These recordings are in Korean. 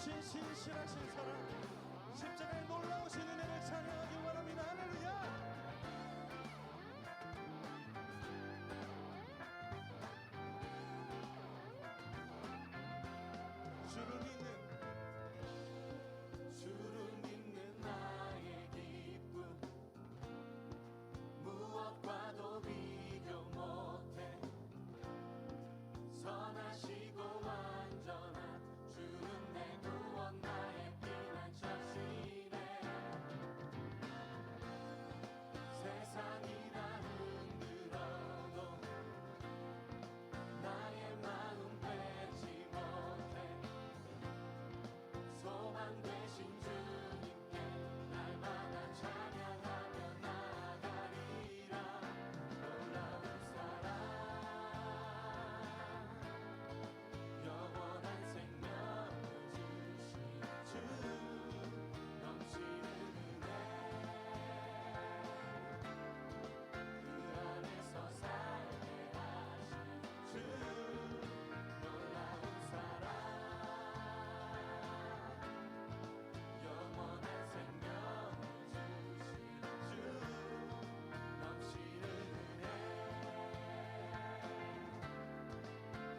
주신 신실하신 사랑, 십자가의 놀라우신 은혜를 찬양하기 원합니다. 할렐루야. 주를 믿는 나의 기쁨 무엇과도 비교 못해. 선하시고 완전한 주는 내 구원 나의 피난처시네. 세상이 나 흔들어도 나의 마음 빼지 못해. 소망 되신 주님께 날마다 찬양하며 나아가리라. 놀라운 사랑 영원한 생명을 주신 주 넘치는 은혜 그 안에서 살게 하신 주 놀라운 사랑 영원한 생명을 주신 주 넘치는 은혜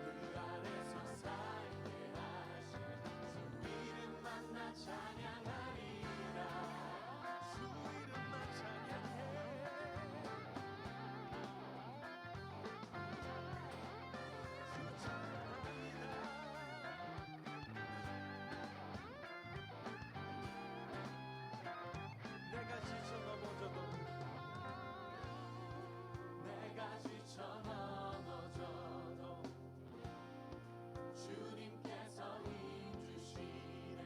그 안에서 살게 하신 주 이름 만나 찬양하리라. 주 이름만 찬양해. 주 찬양합니다. 내가 지쳐 넘어져도 내가 지쳐 넘어져도 주님께서 인주시네.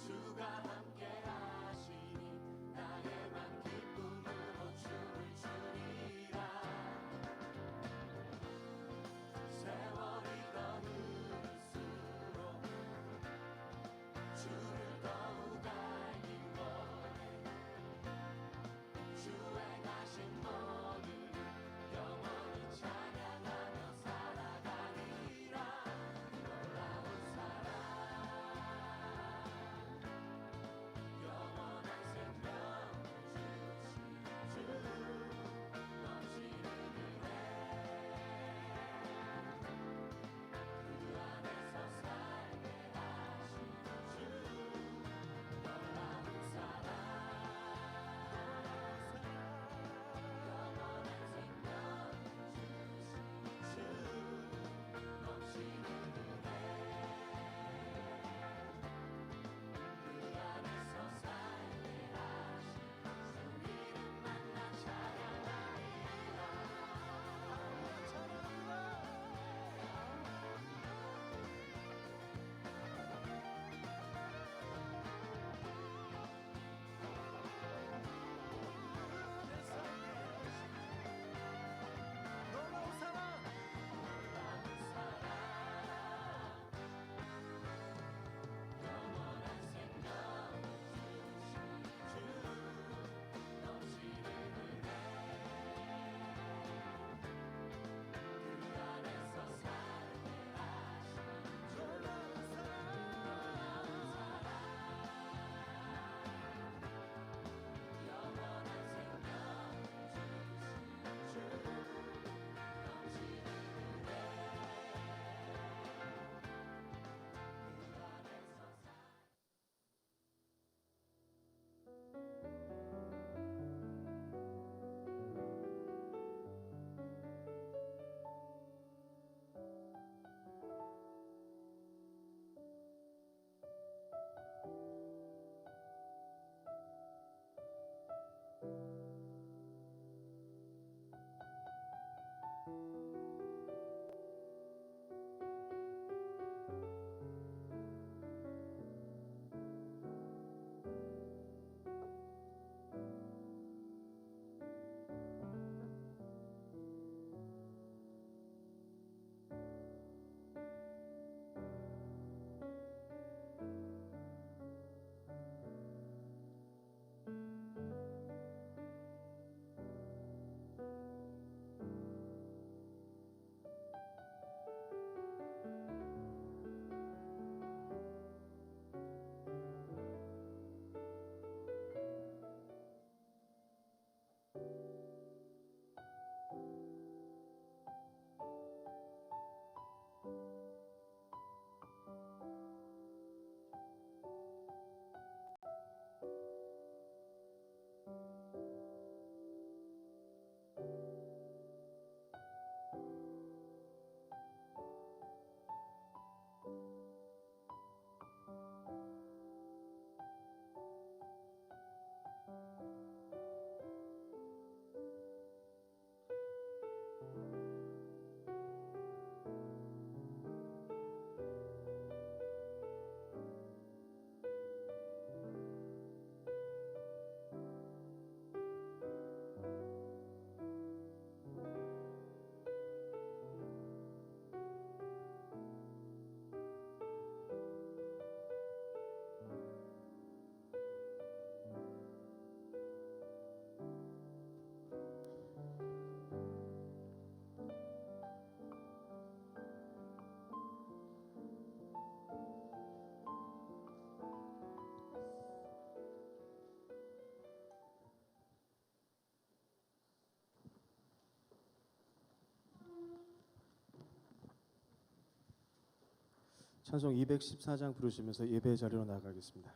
주가 함께 하시니 나의 맘 기쁨으로 춤을 추리라. 세월이 더 흐를수록 주를 더욱 알기 원해. 주의 가신 모든 영원히 찬양하며 살아가리라. 놀라운 사랑 찬송 214장 부르시면서 예배 자리로 나아가겠습니다.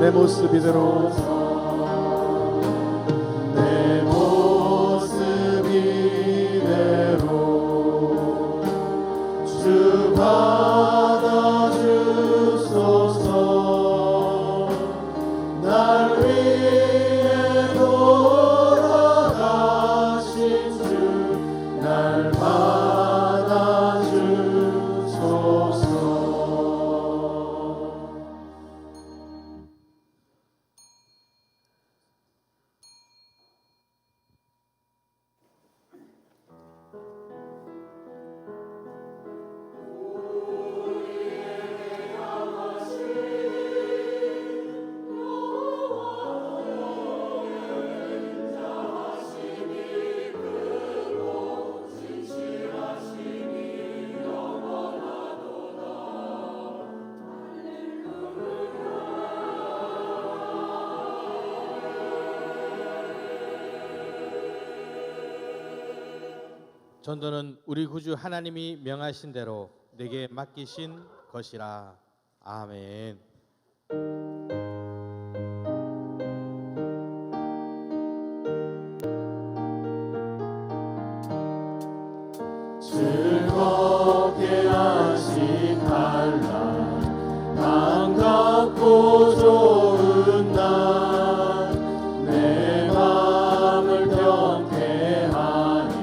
내 모습 이대로 내 모습 이대로 주 받아주소서. 날 위해 돌아가신 주 날 받아주소서. 전도는 우리 구주 하나님이 명하신 대로 내게 맡기신 것이라. 아멘. 즐겁게 하신 한날 반갑고 좋은 날 내 맘을 경쾌하니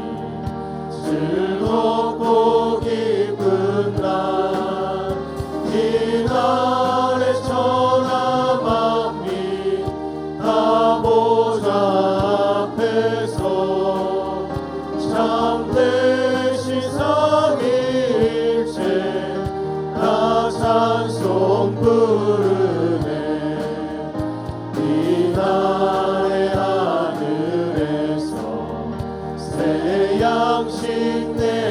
즐겁고 기쁜 날 이날의 천하 만민 다 보좌 앞에서 참되신 삼위일체 다 찬송 부르네. 이날의 하늘에서 새 양식 내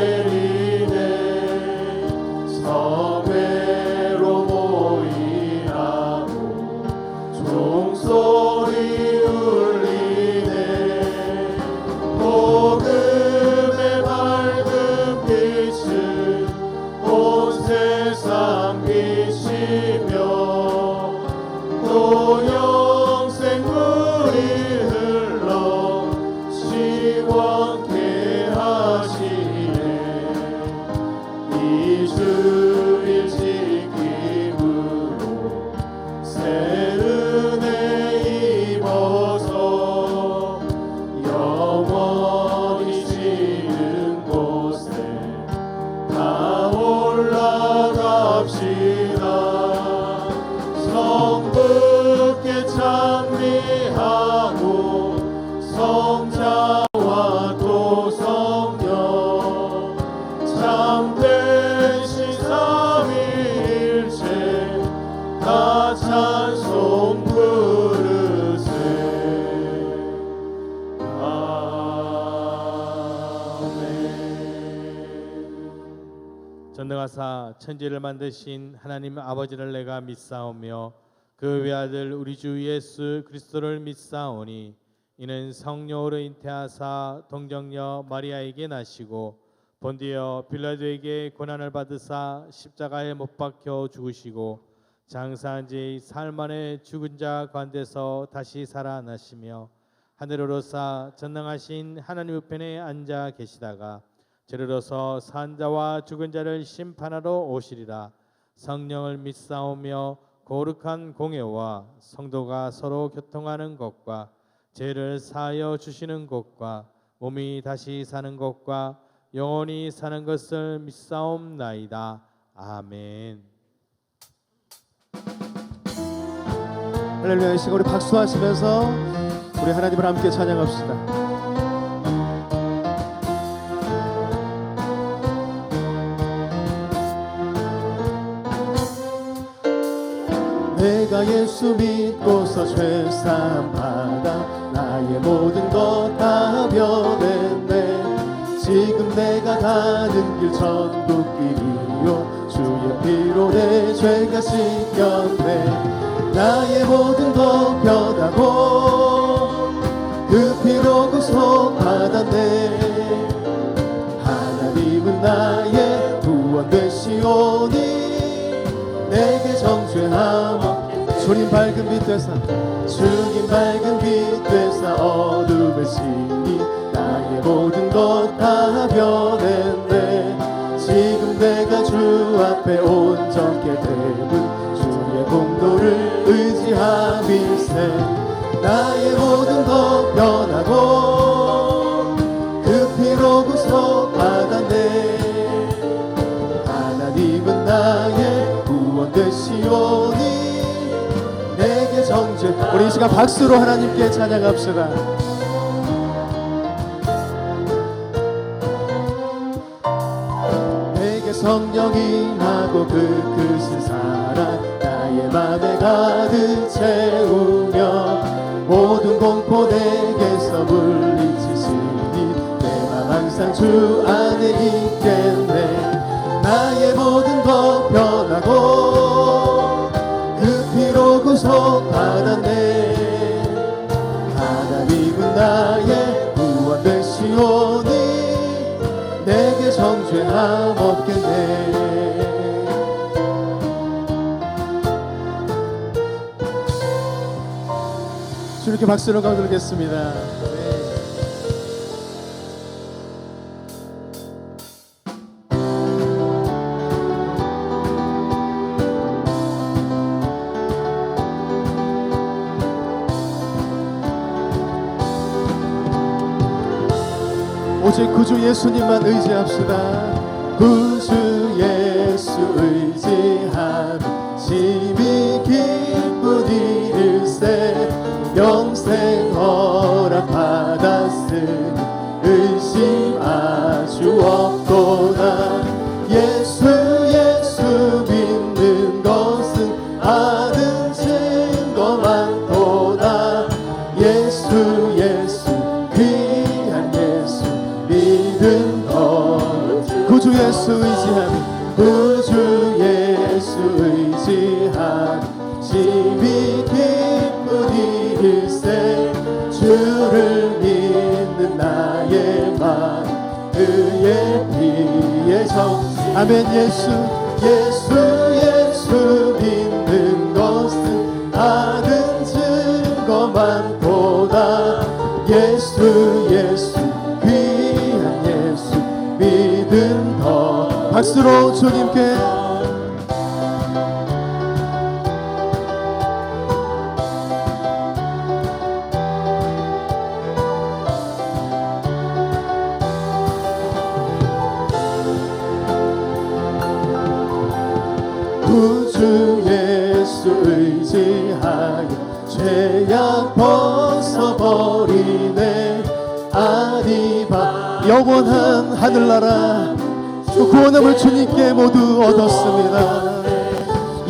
전능하사 천지를 만드신 하나님 아버지를 내가 믿사오며 그 외아들 우리 주 예수 그리스도를 믿사오니 이는 성령으로 잉태하사 동정녀 마리아에게 나시고 본디어 빌라도에게 고난을 받으사 십자가에 못 박혀 죽으시고 장사한 지 사흘 만에 죽은 자 가운데서 다시 살아나시며 하늘으로 오사 전능하신 하나님 우편에 앉아 계시다가 저리로서 산 자와 죽은 자를 심판하러 오시리라. 성령을 믿사오며 거룩한 공예와 성도가 서로 교통하는 것과 죄를 사하여 주시는 것과 몸이 다시 사는 것과 영원히 사는 것을 믿사옵나이다. 아멘. 할렐루야. 이 시간 우리 박수하시면서 우리 하나님을 함께 찬양합시다. 내가 예수 믿고서 죄사함 받아 나의 모든 것 다 변했네. 지금 내가 가는 길 천국길이요 주의 피로 내 죄가 씻겼네. 나의 모든 것 변하고 그 피로 구속 받았네. 하나님은 나의 구원 되시오니 내게 정죄함 주님 밝은 빛 되사 주님 밝은 빛 되사 어둠을 지니 나의 모든 것 다 변했네. 지금 내가 주 앞에 온전케 되면 주의 공로를 의지함일세. 나의 모든 것 변하고 그 피로 구속 받았네. 하나님은 나의 구원 되시오니 내게 정죄. 우리 이 시간 박수로 하나님께 찬양합시다. 내게 성령이 나고 그 크신 사랑 나의 맘에 가득 채우며 모든 공포 내게서 물리치시니 내 맘 항상 주 안에 있겠네. 나의 모든 것 변하고 그 피로 구속 받았네. 하나님은 나의 구원 되시오니 내게 정죄함 없겠네. 주님께 박수로 감드리겠습니다. 오직 구주 예수님만 의지합시다. 구주 예수 의지하면 심히 기쁜 일일세. 영생 허락 받았으니 의심 아주 없도다. 예수 믿는 것은 아는 증거 많도다. 예수 귀한 예수 믿은 것. 구주 예수 의지하면 구주 예수 의지하면 심히 기쁜 일일세. 주를 믿는 나의 맘 그의 피에 정. 아멘. 예수 믿는 것은 아는 증거 많도다. 예수 귀한 예수 믿음 더. 박수로 주님께 구주 예수 의지하여 죄악 벗어버리네. 아디바 영원한 하늘나라 그 구원함을 주님께 모두 얻었습니다.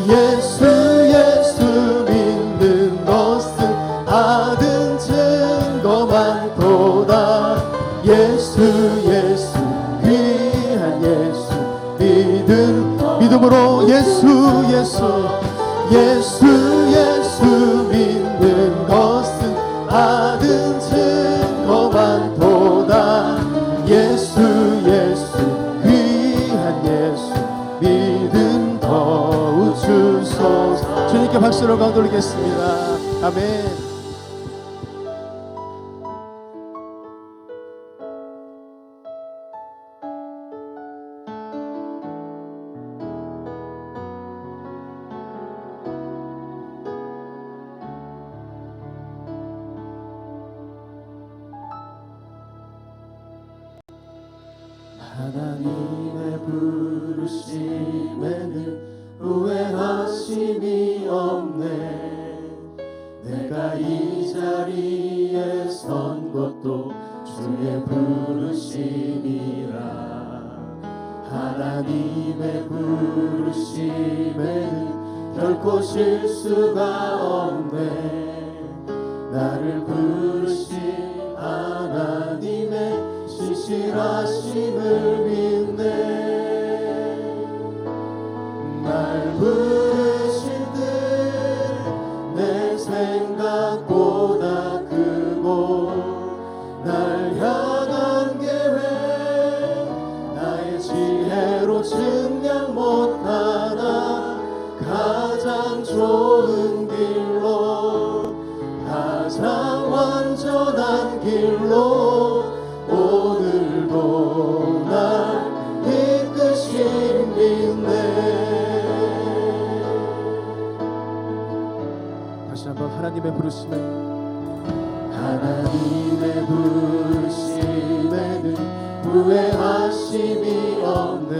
예수 믿는 것은 아는 증거 많도다. 예수 귀한 예수 믿음으로 예수 믿는 것은 받은 증거만 도다. 예수 귀한 예수 믿음 더욱 주소서. 주님께 박수를 거두겠습니다. 아멘. 하나님의 부르심에는 후회하심이 없네. 내가 이 자리에 선 것도 주의 부르심이라. 하나님의 부르심에는 결코 실수가 없네. 나를 부르신 하나님의 신실하심을 믿네. 날 부르신 뜻 내 생각보다 크고, 날 향한 계획 나의 지혜로 측량 못하나 가장 좋은 길로, 가장 완전한 길로 오늘도 날 이끄신 믿네. 다시 한번 하나님의 부르심에, 하나님의 부르심에는 후회하심이 없네.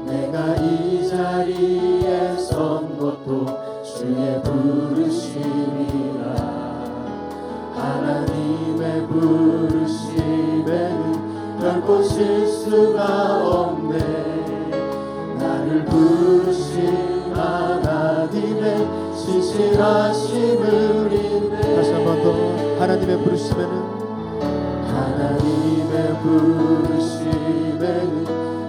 내가 이 자리에 선 것도 주의 부르심이라. 하나님의 부르심에는 결코 실수가 없네. 나를 부르신 하나님의 신실하심을 믿네. 다시 한 번 더. 하나님의 부르심에는, 하나님의 부르심에는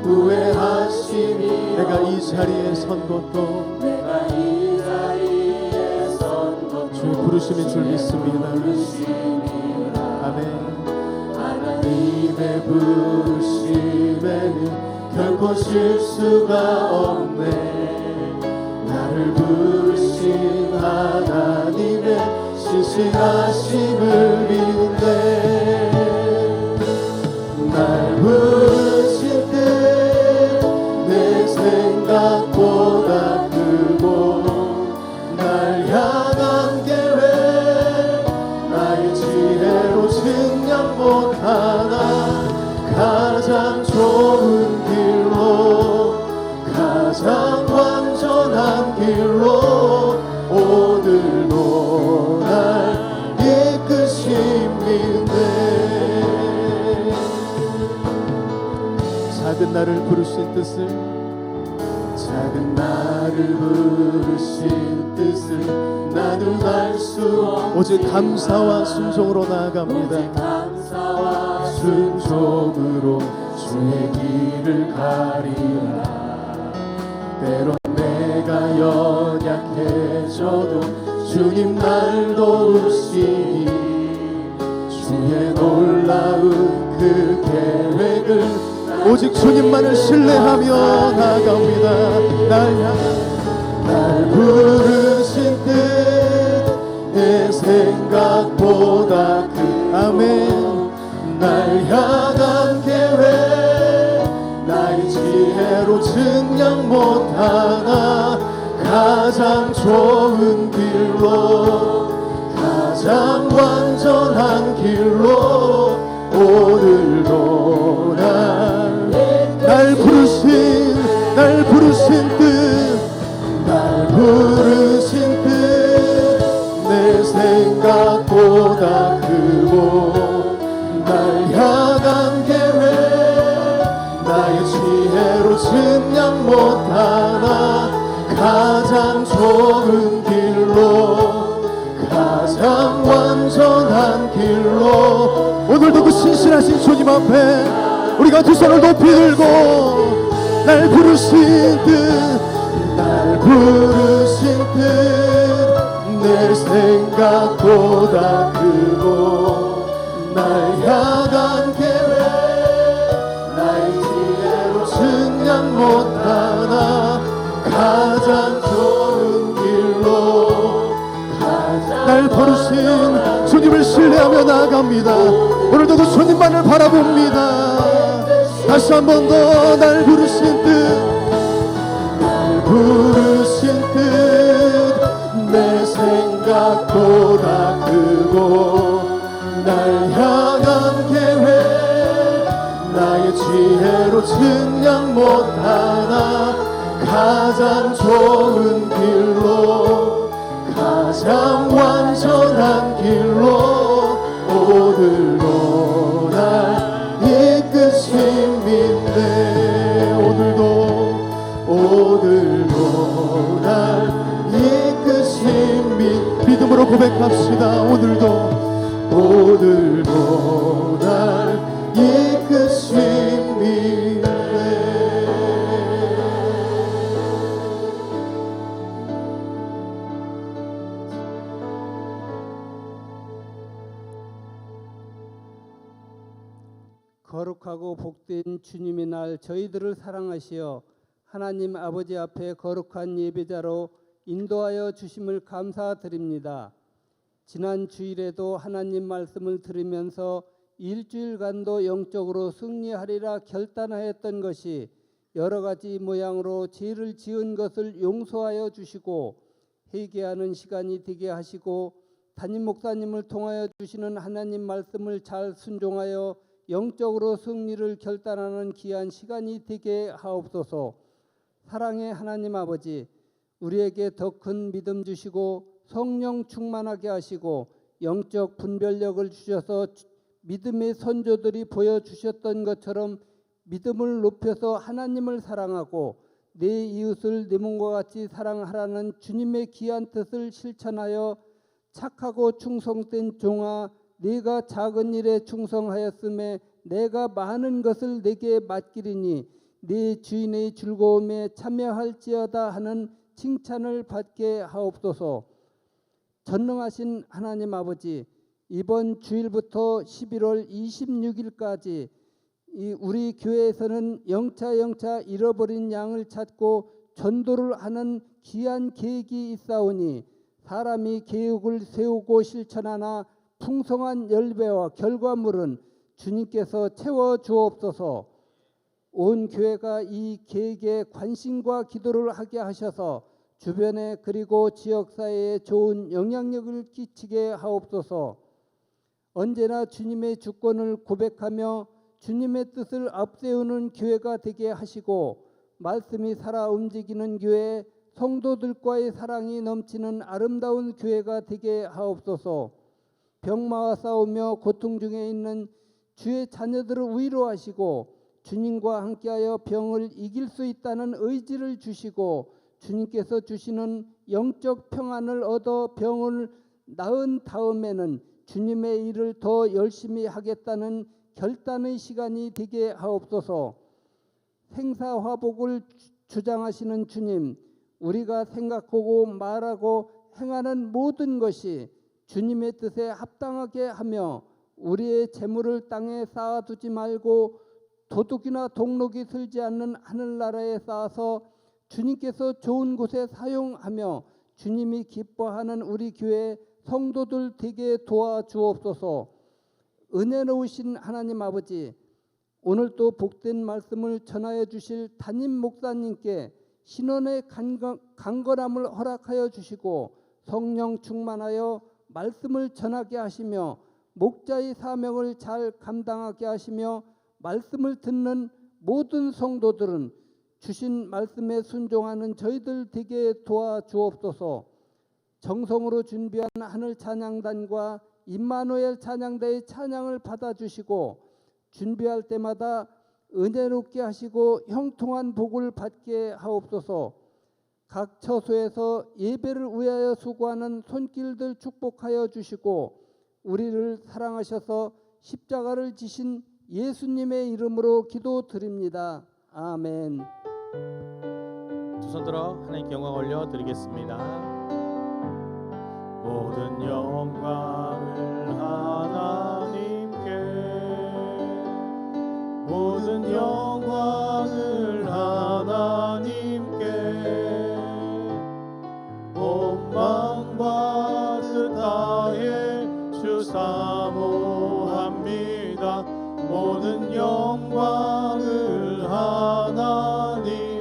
후회하심이 내가 이 자리에 선 것도 내가 이 자리에 선 것도 주의 부르심인 줄 믿습니다. 아멘. 하나님의 부르심에는 결코 실수가 없네. 나를 부르신 하나님의 신실하심을 믿네. 날 부르신 뜻 내 생각보다 크고, 날 향한 계획 나의 지혜로 측량 못하나 가장 좋은 길로, 가장 완전한 길로 오늘도 날 이끄신 믿네. 작은 나를 부르신 뜻을, 작은 나를 부르신 뜻을 나는 알 수 없네. 오직 감사와 순종으로 나아갑니다. 오직 감사와 순종으로 주의 길을 가리라. 때론 내가 연약해져도 주님 날 도우시니, 주의 놀라운 그 계획을 오직 주님만을 신뢰하며 나아갑니다. 날 부르신 뜻 내 생각보다 아멘. 날 향한 계획 나의 지혜로 측량 못하나 가장 좋은 길로, 가장 완전한 길로 오늘도 날 부르신 뜻, 날 부르신 뜻 내 생각보다 크고, 날 향한 계획 나의 지혜로 측량 못하나 가장 좋은 길로, 가장 완전한 길로 오늘도 그 신실하신 주님 앞에 우리가 두 손을 높이 들고 날 날 부르신 뜻 내 생각보다 크고 날 향한 계획 나의 지혜로 증량 못하나 가장 좋은 길로 날 부르신 주님을 신뢰하며 나아갑니다. 오늘도 그 주님만을 바라봅니다. 다시 한 번 더 날 부르신 뜻 내 생각보다 크고 날 향한 계획 나의 지혜로 증량 못하나 가장 좋은 길로 가장 완전한 길로 오늘도 날 이끄심 믿네. 오늘도 날 이끄심 믿음으로 고백합시다. 오늘도 날 이끄심 믿네. 거룩하고 복된 주님의 날 저희들을 사랑하시어 하나님 아버지 앞에 거룩한 예배자로 인도하여 주심을 감사드립니다. 지난 주일에도 하나님 말씀을 들으면서 일주일간도 영적으로 승리하리라 결단하였던 것이 여러 가지 모양으로 죄를 지은 것을 용서하여 주시고 회개하는 시간이 되게 하시고 담임 목사님을 통하여 주시는 하나님 말씀을 잘 순종하여 영적으로 승리를 결단하는 귀한 시간이 되게 하옵소서. 사랑의 하나님 아버지, 우리에게 더 큰 믿음 주시고 성령 충만하게 하시고 영적 분별력을 주셔서 믿음의 선조들이 보여주셨던 것처럼 믿음을 높여서 하나님을 사랑하고 내 이웃을 내 몸과 같이 사랑하라는 주님의 귀한 뜻을 실천하여 착하고 충성된 종아, 네가 작은 일에 충성하였음에 내가 많은 것을 내게 맡기리니 네 주인의 즐거움에 참여할지어다 하는 칭찬을 받게 하옵소서. 전능하신 하나님 아버지, 이번 주일부터 11월 26일까지 우리 교회에서는 영차 잃어버린 양을 찾고 전도를 하는 귀한 계획이 있사오니 사람이 계획을 세우고 실천하나 풍성한 열매와 결과물은 주님께서 채워 주옵소서. 온 교회가 이 계획에 관심과 기도를 하게 하셔서 주변에 그리고 지역사회에 좋은 영향력을 끼치게 하옵소서. 언제나 주님의 주권을 고백하며 주님의 뜻을 앞세우는 교회가 되게 하시고 말씀이 살아 움직이는 교회, 성도들과의 사랑이 넘치는 아름다운 교회가 되게 하옵소서. 병마와 싸우며 고통 중에 있는 주의 자녀들을 위로하시고 주님과 함께하여 병을 이길 수 있다는 의지를 주시고 주님께서 주시는 영적 평안을 얻어 병을 나은 다음에는 주님의 일을 더 열심히 하겠다는 결단의 시간이 되게 하옵소서. 생사화복을 주장하시는 주님, 우리가 생각하고 말하고 행하는 모든 것이 주님의 뜻에 합당하게 하며 우리의 재물을 땅에 쌓아두지 말고 도둑이나 동록이 들지 않는 하늘나라에 쌓아서 주님께서 좋은 곳에 사용하며 주님이 기뻐하는 우리 교회 성도들 되게 도와주옵소서. 은혜로우신 하나님 아버지, 오늘도 복된 말씀을 전하여 주실 담임 목사님께 신원의 강건함을 허락하여 주시고 성령 충만하여 말씀을 전하게 하시며 목자의 사명을 잘 감당하게 하시며 말씀을 듣는 모든 성도들은 주신 말씀에 순종하는 저희들 되게 도와주옵소서. 정성으로 준비한 하늘 찬양단과 임마누엘 찬양대의 찬양을 받아주시고 준비할 때마다 은혜롭게 하시고 형통한 복을 받게 하옵소서. 각 처소에서 예배를 위하여 수고하는 손길들 축복하여 주시고 우리를 사랑하셔서 십자가를 지신 예수님의 이름으로 기도드립니다. 아멘. 두 손 들어 하나님께 영광 올려 드리겠습니다. 모든 영광을 하나님께, 모든 영광을 하나님께, 온 만과 뜻 다해 주 사모합니다. 모든 영광을 하나님께.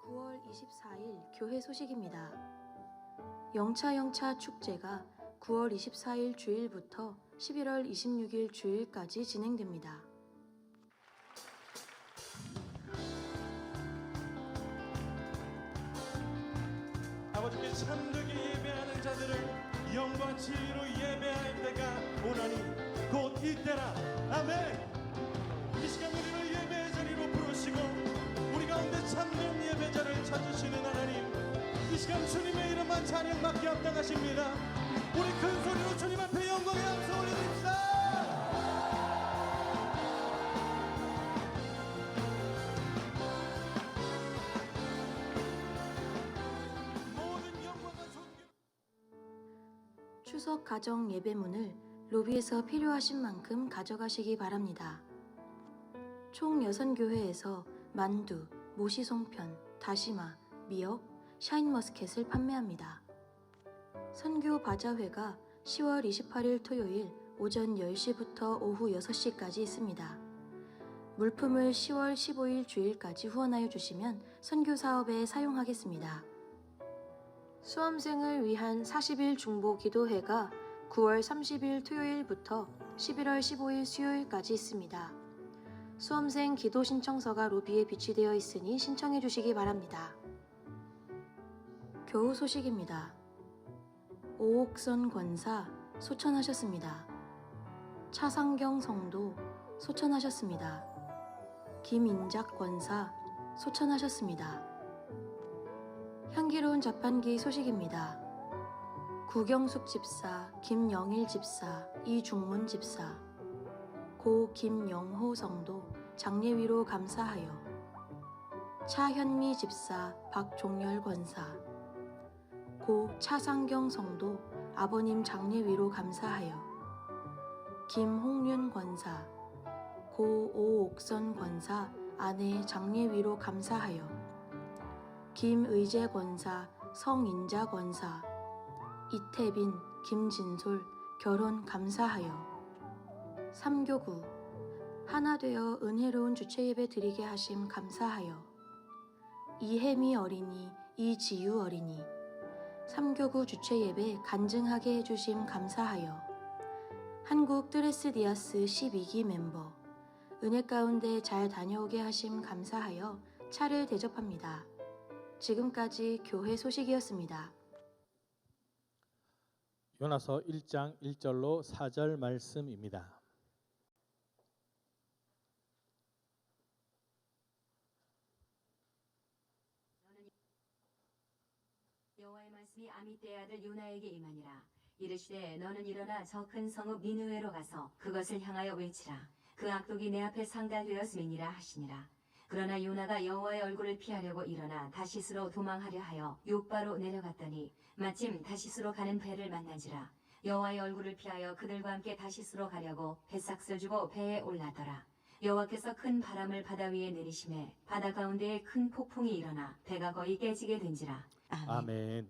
9월 24일 교회 소식입니다. 영차 축제가 9월 24일 주일부터 11월 26일 주일까지 진행됩니다. 아버지께 참되게 예배하는 자들을 영과 지혜로 예배할 때가 오나니 곧 이때라. 아멘. 이 시간 우리를 예배의 자리로 부르시고 우리 가운데 참된 예배자를 찾으시는 하나님, 이 시간 주님의 이름만 찬양받기 합당하십니다. 우리 큰 소리로 주님 앞에 영광의 함성 올려드립시다. 모든 영광과 존귀. 추석 가정 예배문을 로비에서 필요하신 만큼 가져가시기 바랍니다. 총 6교회에서 만두, 모시송편, 다시마, 미역, 샤인머스켓을 판매합니다. 선교 바자회가 10월 28일 토요일 오전 10시부터 오후 6시까지 있습니다. 물품을 10월 15일 주일까지 후원하여 주시면 선교 사업에 사용하겠습니다. 수험생을 위한 40일 중보 기도회가 9월 30일 토요일부터 11월 15일 수요일까지 있습니다. 수험생 기도 신청서가 로비에 비치되어 있으니 신청해 주시기 바랍니다. 교우 소식입니다. 오옥선 권사 소천하셨습니다. 차상경 성도 소천하셨습니다. 김인작 권사 소천하셨습니다. 향기로운 자판기 소식입니다. 구경숙 집사, 김영일 집사, 이중문 집사, 고 김영호 성도 장례위로 감사하여, 차현미 집사, 박종열 권사, 고 차상경 성도 아버님 장례위로 감사하여, 김홍윤 권사, 고 오옥선 권사 아내 장례위로 감사하여, 김의재 권사, 성인자 권사, 이태빈, 김진솔 결혼 감사하여, 삼교구 하나 되어 은혜로운 주체예배 드리게 하심 감사하여, 이혜미 어린이, 이지유 어린이 삼교구 주체예배 간증하게 해주심 감사하여, 한국 뜨레스디아스 12기 멤버 은혜 가운데 잘 다녀오게 하심 감사하여 차를 대접합니다. 지금까지 교회 소식이었습니다. 요나서 1장 1절로 4절 말씀입니다. 여호와의 말씀이 아미떼의 아들 요나에게 임하니라. 이르시되 너는 일어나 저 큰 성읍 니느웨로 가서 그것을 향하여 외치라. 그 악독이 내 앞에 상달되었음이니라 하시니라. 그러나 요나가 여호와의 얼굴을 피하려고 일어나 다시스로 도망하려 하여 욥바로 내려갔더니 마침 다시스로 가는 배를 만난지라. 여호와의 얼굴을 피하여 그들과 함께 다시스로 가려고 배삭을 주고 배에 올라더라. 여호와께서 큰 바람을 바다 위에 내리심에 바다 가운데에 큰 폭풍이 일어나 배가 거의 깨지게 된지라. 아멘.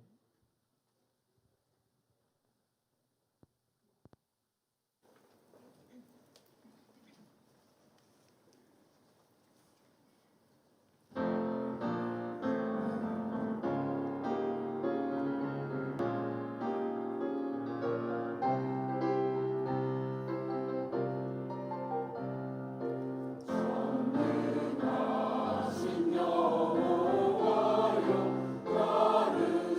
전능하신 여호와여 나를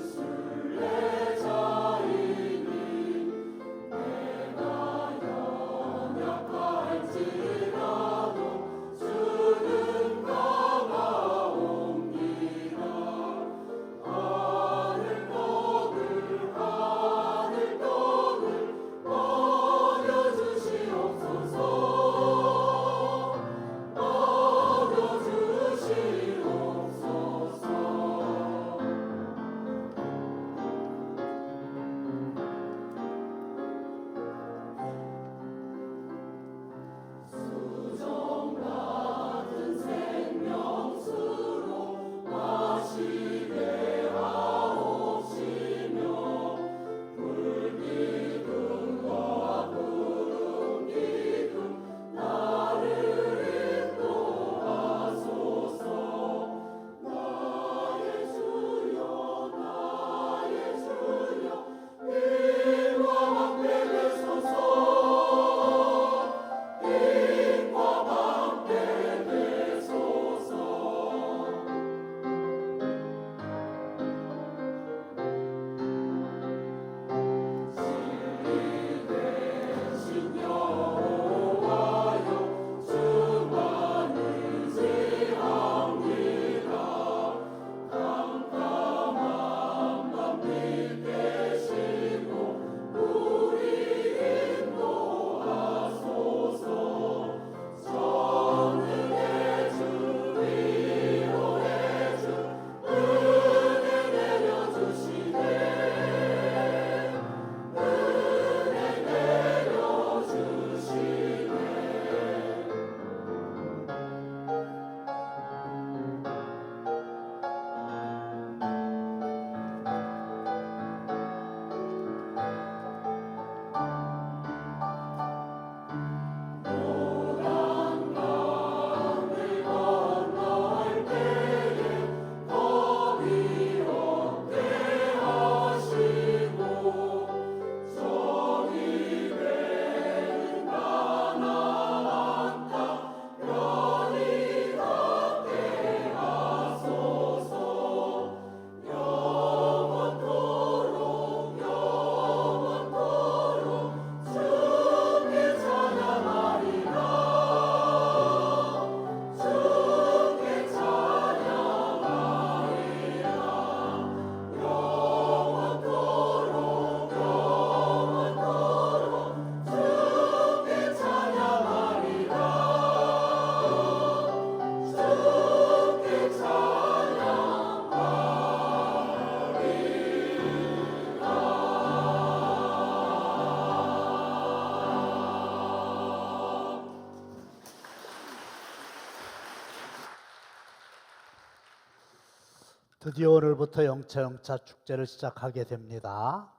드디어 오늘부터 영차 축제를 시작하게 됩니다.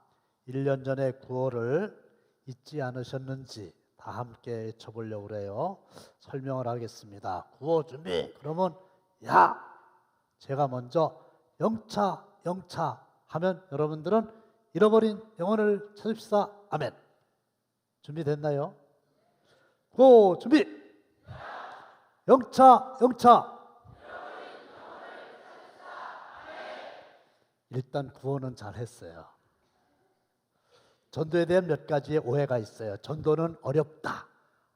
1년 전에 구호를 잊지 않으셨는지 다 함께 외쳐보려고 그래요. 설명을 하겠습니다. 구호 준비. 그러면 야! 제가 먼저 영차 하면 여러분들은 잃어버린 영혼을 찾읍시다. 아멘. 준비됐나요? 구호 준비. 영차. 일단 구호는 잘했어요. 전도에 대한 몇 가지의 오해가 있어요. 전도는 어렵다.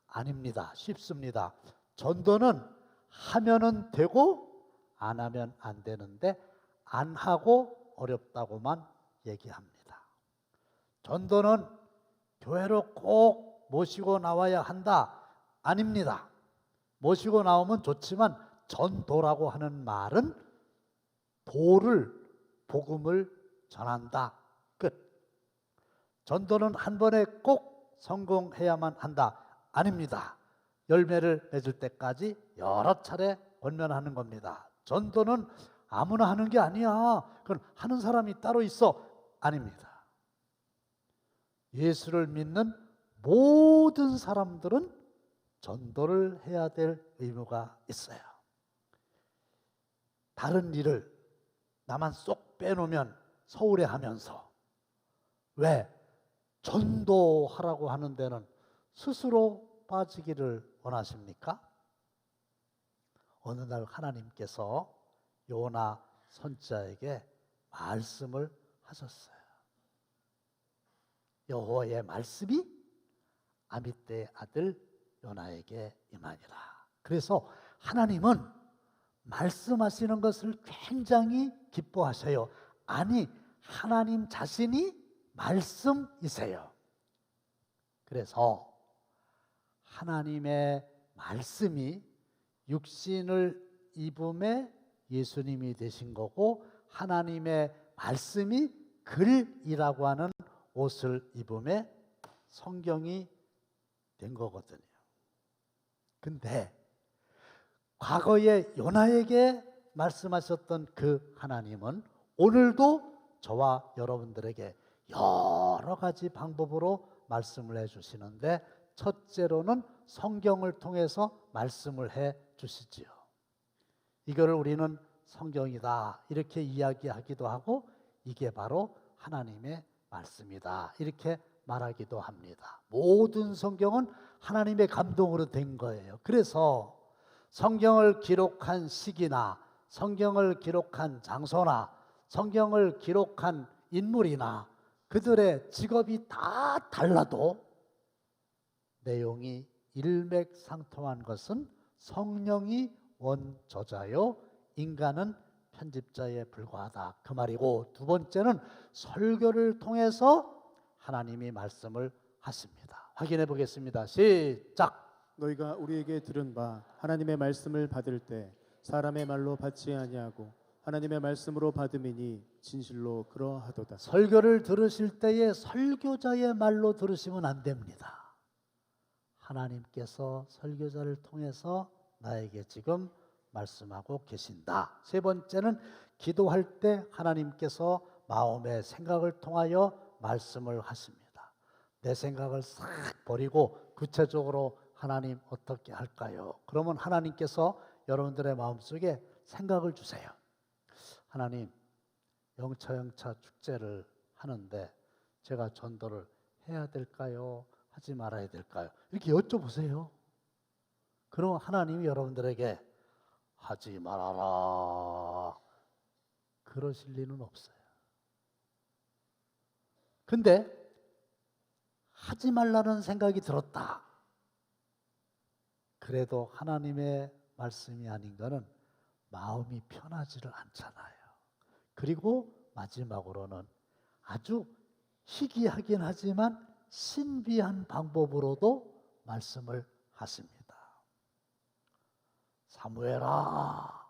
아닙니다. 쉽습니다. 전도는 하면은 되고 안 하면 안 되는데 안 하고 어렵다고만 얘기합니다. 전도는 교회로 꼭 모시고 나와야 한다. 아닙니다. 모시고 나오면 좋지만 전도라고 하는 말은 복음을 전한다. 끝. 전도는 한 번에 꼭 성공해야만 한다. 아닙니다. 열매를 맺을 때까지 여러 차례 권면하는 겁니다. 전도는 아무나 하는 게 아니야. 그건 하는 사람이 따로 있어. 아닙니다. 예수를 믿는 모든 사람들은 전도를 해야 될 의무가 있어요. 다른 일을 나만 쏙 빼놓으면 서울해하면서 왜 전도하라고 하는 데는 스스로 빠지기를 원하십니까? 어느 날 하나님께서 요나 선지자에게 말씀을 하셨어요. 여호와의 말씀이 아미떼의 아들 요나에게 임하니라. 그래서 하나님은 말씀하시는 것을 굉장히 기뻐하셔요. 아니, 하나님 자신이 말씀이세요. 그래서 하나님의 말씀이 육신을 입음에 예수님이 되신 거고, 하나님의 말씀이 글이라고 하는 옷을 입음에 성경이 된 거거든요. 근데 과거에 요나에게 말씀하셨던 그 하나님은 오늘도 저와 여러분들에게 여러 가지 방법으로 말씀을 해주시는데, 첫째로는 성경을 통해서 말씀을 해주시지요. 이거를 우리는 성경이다 이렇게 이야기하기도 하고, 이게 바로 하나님의 말씀이다 이렇게 말하기도 합니다. 모든 성경은 하나님의 감동으로 된 거예요. 그래서 성경을 기록한 시기나 성경을 기록한 장소나 성경을 기록한 인물이나 그들의 직업이 다 달라도 내용이 일맥상통한 것은 성령이 원저자요 인간은 편집자에 불과하다 그 말이고, 두 번째는 설교를 통해서 하나님이 말씀을 하십니다. 확인해 보겠습니다. 시작. 너희가 우리에게 들은 바 하나님의 말씀을 받을 때 사람의 말로 받지 아니하고 하나님의 말씀으로 받음이니 진실로 그러하도다. 설교를 들으실 때에 설교자의 말로 들으시면 안 됩니다. 하나님께서 설교자를 통해서 나에게 지금 말씀하고 계신다. 세 번째는 기도할 때 하나님께서 마음의 생각을 통하여 말씀을 하십니다. 내 생각을 싹 버리고 구체적으로 하나님 어떻게 할까요? 그러면 하나님께서 여러분들의 마음속에 생각을 주세요. 하나님, 영차 축제를 하는데 제가 전도를 해야 될까요? 하지 말아야 될까요? 이렇게 여쭤보세요. 그럼 하나님이 여러분들에게 하지 말아라 그러실 리는 없어요. 근데 하지 말라는 생각이 들었다. 그래도 하나님의 말씀이 아닌 거는 마음이 편하지를 않잖아요. 그리고 마지막으로는 아주 희귀하긴 하지만 신비한 방법으로도 말씀을 하십니다. 사무엘아,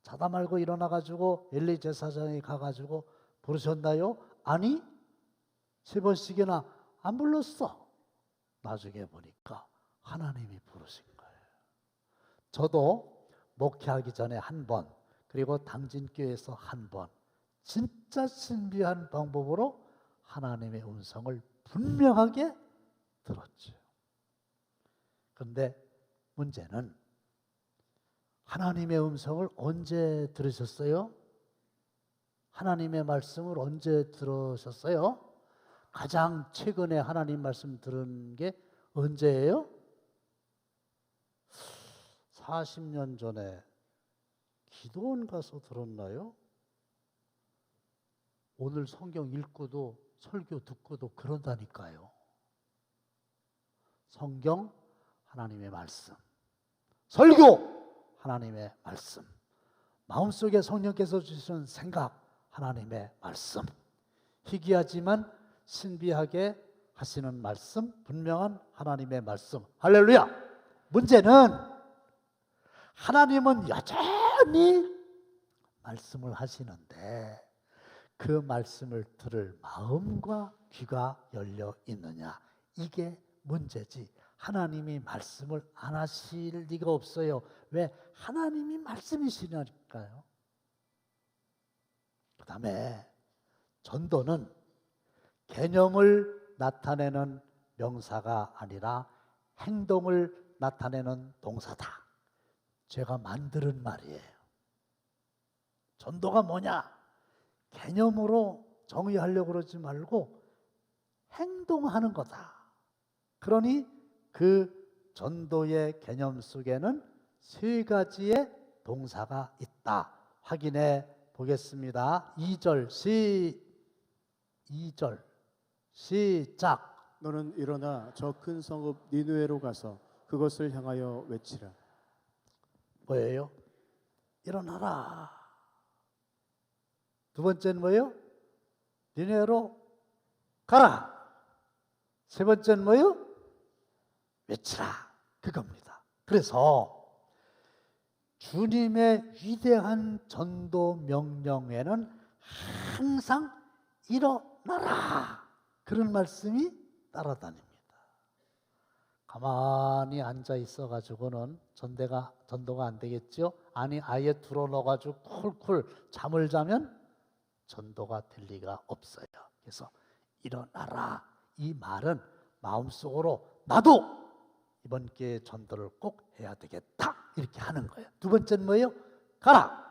자다 말고 일어나가지고 엘리 제사장이 가가지고 부르셨나요? 아니, 3번씩이나 안 불렀어. 나중에 보니까 하나님이 부르신 거예요. 저도 목회하기 전에 한 번, 그리고 당진교회에서 한 번, 진짜 신비한 방법으로 하나님의 음성을 분명하게 들었죠. 그런데 문제는 하나님의 음성을 언제 들으셨어요? 하나님의 말씀을 언제 들으셨어요? 가장 최근에 하나님 말씀 들은 게 언제예요? 40년 전에 기도원 가서 들었나요? 오늘 성경 읽고도 설교 듣고도 그런다니까요. 성경 하나님의 말씀, 설교 하나님의 말씀, 마음속에 성령께서 주시는 생각 하나님의 말씀, 희귀하지만 신비하게 하시는 말씀, 분명한 하나님의 말씀. 할렐루야! 문제는 하나님은 여전히 말씀을 하시는데 그 말씀을 들을 마음과 귀가 열려 있느냐, 이게 문제지. 하나님이 말씀을 안 하실 리가 없어요. 왜? 하나님이 말씀이시니까요. 그 다음에 전도는 개념을 나타내는 명사가 아니라 행동을 나타내는 동사다. 제가 만드는 말이에요. 전도가 뭐냐? 개념으로 정의하려고 그러지 말고 행동하는 거다. 그러니 그 전도의 개념 속에는 세 가지의 동사가 있다. 확인해 보겠습니다. 2절 시작. 너는 일어나 저 큰 성읍 니느웨로 가서 그것을 향하여 외치라. 뭐예요? 일어나라. 두 번째는 뭐예요? 니느웨로 가라. 세 번째는 뭐예요? 외치라. 그겁니다. 그래서 주님의 위대한 전도 명령에는 항상 일어나라, 그런 말씀이 따라다닙니다. 가만히 앉아 있어 가지고는 전도가 안 되겠죠. 아니, 아예 들어넣어 가지고 쿨쿨 잠을 자면 전도가 될 리가 없어요. 그래서 일어나라, 이 말은 마음속으로 나도 이번 기회에 전도를 꼭 해야 되겠다, 이렇게 하는 거예요. 두 번째는 뭐예요? 가라.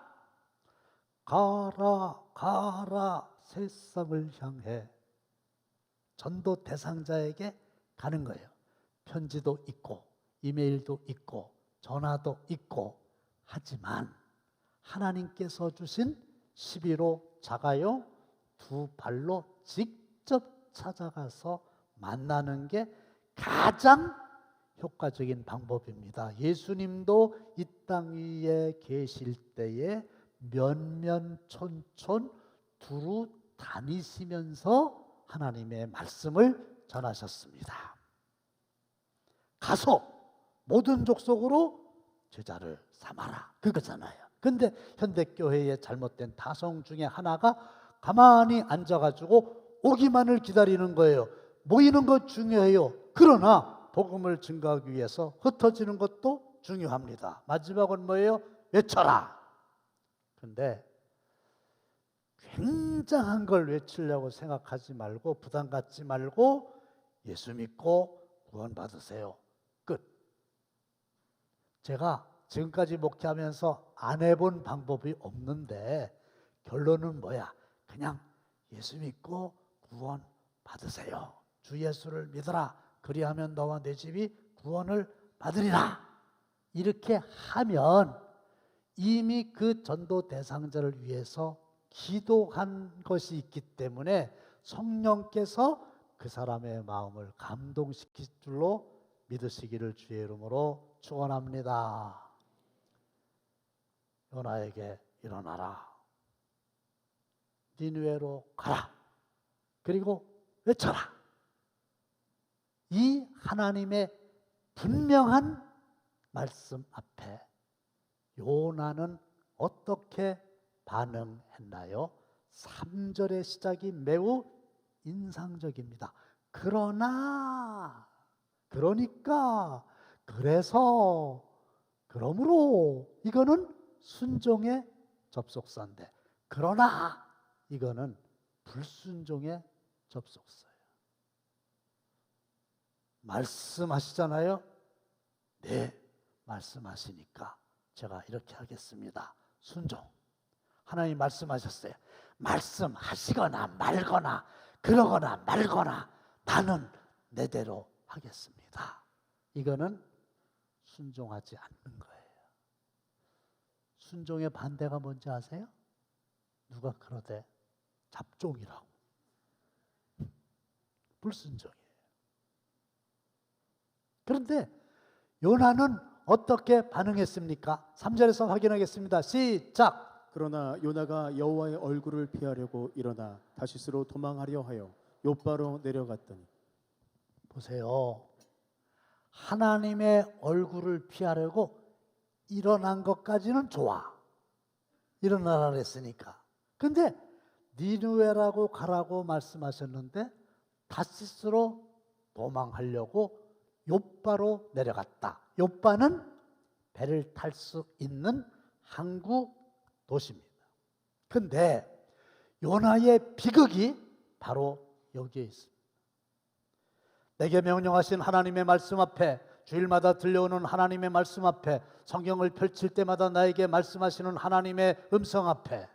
가라 가라 세상을 향해. 전도 대상자에게 가는 거예요. 편지도 있고 이메일도 있고 전화도 있고 하지만 하나님께서 주신 11호 자가용 두 발로 직접 찾아가서 만나는 게 가장 효과적인 방법입니다. 예수님도 이 땅 위에 계실 때에 면면촌촌 두루 다니시면서 하나님의 말씀을 전하셨습니다. 가서 모든 족속으로 제자를 삼아라, 그거잖아요. 근데 현대교회의 잘못된 타성 중에 하나가 가만히 앉아가지고 오기만을 기다리는 거예요. 모이는 것 중요해요. 그러나 복음을 증거하기 위해서 흩어지는 것도 중요합니다. 마지막은 뭐예요? 외쳐라. 근데 굉장한 걸 외치려고 생각하지 말고, 부담 갖지 말고 예수 믿고 구원 받으세요. 끝. 제가 지금까지 목회하면서 안 해본 방법이 없는데 결론은 뭐야? 그냥 예수 믿고 구원 받으세요. 주 예수를 믿어라. 그리하면 너와 내 집이 구원을 받으리라. 이렇게 하면 이미 그 전도 대상자를 위해서 기도한 것이 있기 때문에 성령께서 그 사람의 마음을 감동시킬 줄로 믿으시기를 주의 이름으로 축원합니다. 요나에게 일어나라. 니느웨로 가라. 그리고 외쳐라. 이 하나님의 분명한 말씀 앞에 요나는 어떻게 반응했나요? 3절의 시작이 매우 인상적입니다. 그러나, 그러니까, 그래서 그러므로 이거는 순종의 접속사인데, 그러나 이거는 불순종의 접속사예요. 말씀하시잖아요. 네, 말씀하시니까 제가 이렇게 하겠습니다. 순종. 하나님 말씀하셨어요. 말씀하시거나 말거나 그러거나 말거나 나는 내대로 하겠습니다. 이거는 순종하지 않는 거예요. 순종의 반대가 뭔지 아세요? 누가 그러대? 잡종이라고. 불순종이에요. 그런데 요나는 어떻게 반응했습니까? 3절에서 확인하겠습니다. 시작. 그러나 요나가 여호와의 얼굴을 피하려고 일어나 다시스로 도망하려 하여 욥바로 내려갔더니. 보세요. 하나님의 얼굴을 피하려고 일어난 것까지는 좋아. 일어나라 그랬으니까. 근데 니느웨라고 가라고 말씀하셨는데 다시스로 도망하려고 욥바로 내려갔다. 욥바는 배를 탈 수 있는 항구 도시입니다. 근데 요나의 비극이 바로 여기에 있습니다. 내게 명령하신 하나님의 말씀 앞에, 주일마다 들려오는 하나님의 말씀 앞에, 성경을 펼칠 때마다 나에게 말씀하시는 하나님의 음성 앞에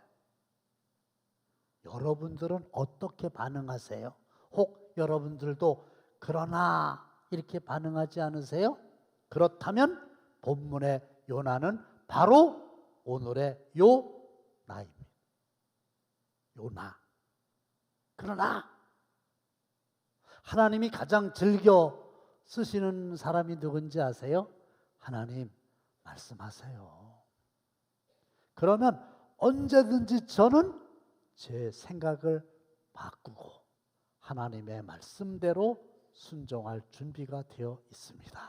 여러분들은 어떻게 반응하세요? 혹 여러분들도 그러나 이렇게 반응하지 않으세요? 그렇다면 본문의 요나는 바로 오늘의 요나입니다. 요나. 그러나 하나님이 가장 즐겨 쓰시는 사람이 누군지 아세요? 하나님 말씀하세요. 그러면 언제든지 저는 제 생각을 바꾸고 하나님의 말씀대로 순종할 준비가 되어 있습니다.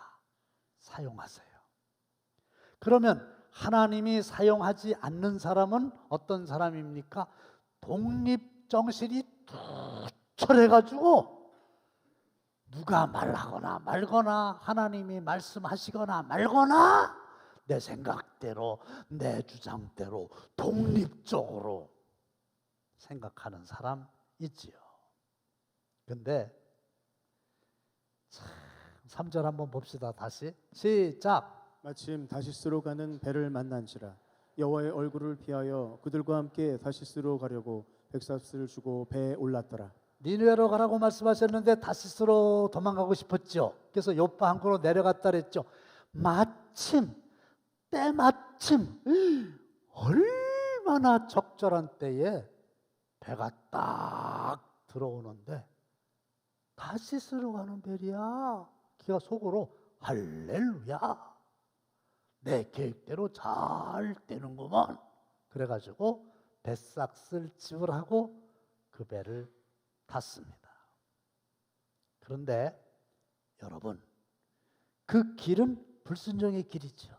사용하세요. 그러면 하나님이 사용하지 않는 사람은 어떤 사람입니까? 독립정신이 투철해가지고 누가 말하거나 말거나 하나님이 말씀하시거나 말거나 내 생각대로 내 주장대로 독립적으로 생각하는 사람 있지요. 근데 3절 한번 봅시다. 다시 시작. 마침 다시스로 가는 배를 만난지라 여호와의 얼굴을 피하여 그들과 함께 다시스로 가려고 백삽을 주고 배에 올랐더라. 니느웨로 가라고 말씀하셨는데 다시스로 도망가고 싶었죠. 그래서 욥바 항구로 내려갔다 그랬죠. 마침 때마침 얼마나 적절한 때에 배가 딱 들어오는데 다시스로 가는 배야. 기가 속으로 할렐루야, 내 계획대로 잘 되는구먼. 그래가지고 뱃삭을 지불하고 그 배를 탔습니다. 그런데 여러분, 그 길은 불순종의 길이죠.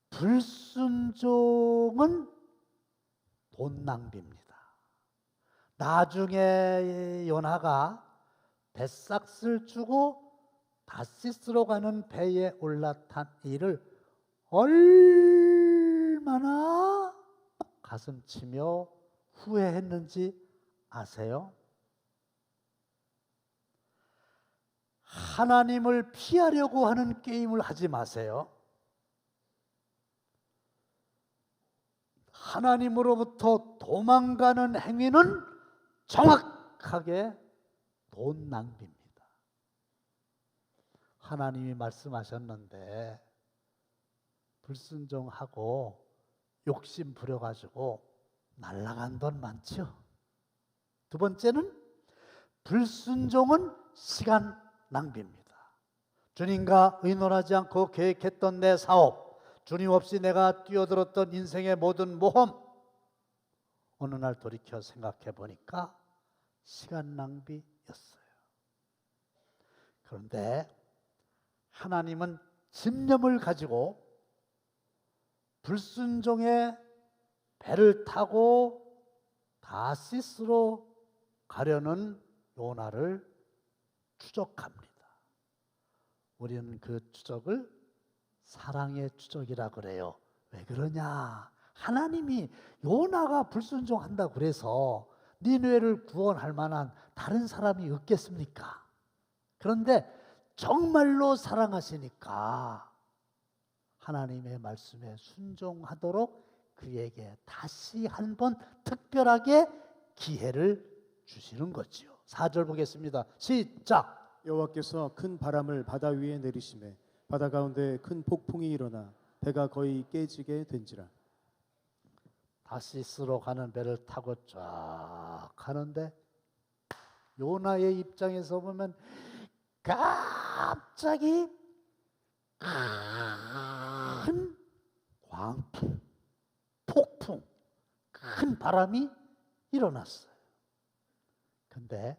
불순종은 돈 낭비입니다. 나중에 요나가 뱃삭을 주고 다시스로 가는 배에 올라탄 일을 얼마나 가슴치며 후회했는지 아세요? 하나님을 피하려고 하는 게임을 하지 마세요. 하나님으로부터 도망가는 행위는 정확하게 돈 낭비입니다. 하나님이 말씀하셨는데 불순종하고 욕심 부려가지고 날아간 돈 많죠. 두 번째는 불순종은 시간 낭비입니다. 주님과 의논하지 않고 계획했던 내 사업, 주님 없이 내가 뛰어들었던 인생의 모든 모험, 어느 날 돌이켜 생각해 보니까 시간 낭비였어요. 그런데 하나님은 집념을 가지고 불순종의 배를 타고 다시스로 가려는 요나를 추적합니다. 우리는 그 추적을 사랑의 추적이라 그래요. 왜 그러냐? 하나님이 요나가 불순종한다고 그래서 니느웨를 구원할 만한 다른 사람이 없겠습니까? 그런데 정말로 사랑하시니까 하나님의 말씀에 순종하도록 그에게 다시 한번 특별하게 기회를 주시는 거지요. 4절 보겠습니다. 시작. 여호와께서 큰 바람을 바다 위에 내리심에 바다 가운데 큰 폭풍이 일어나 배가 거의 깨지게 된지라. 다시스로 가는 배를 타고 쫙 가는데 요나의 입장에서 보면 갑자기 큰 광풍, 폭풍, 큰 바람이 일어났어요. 근데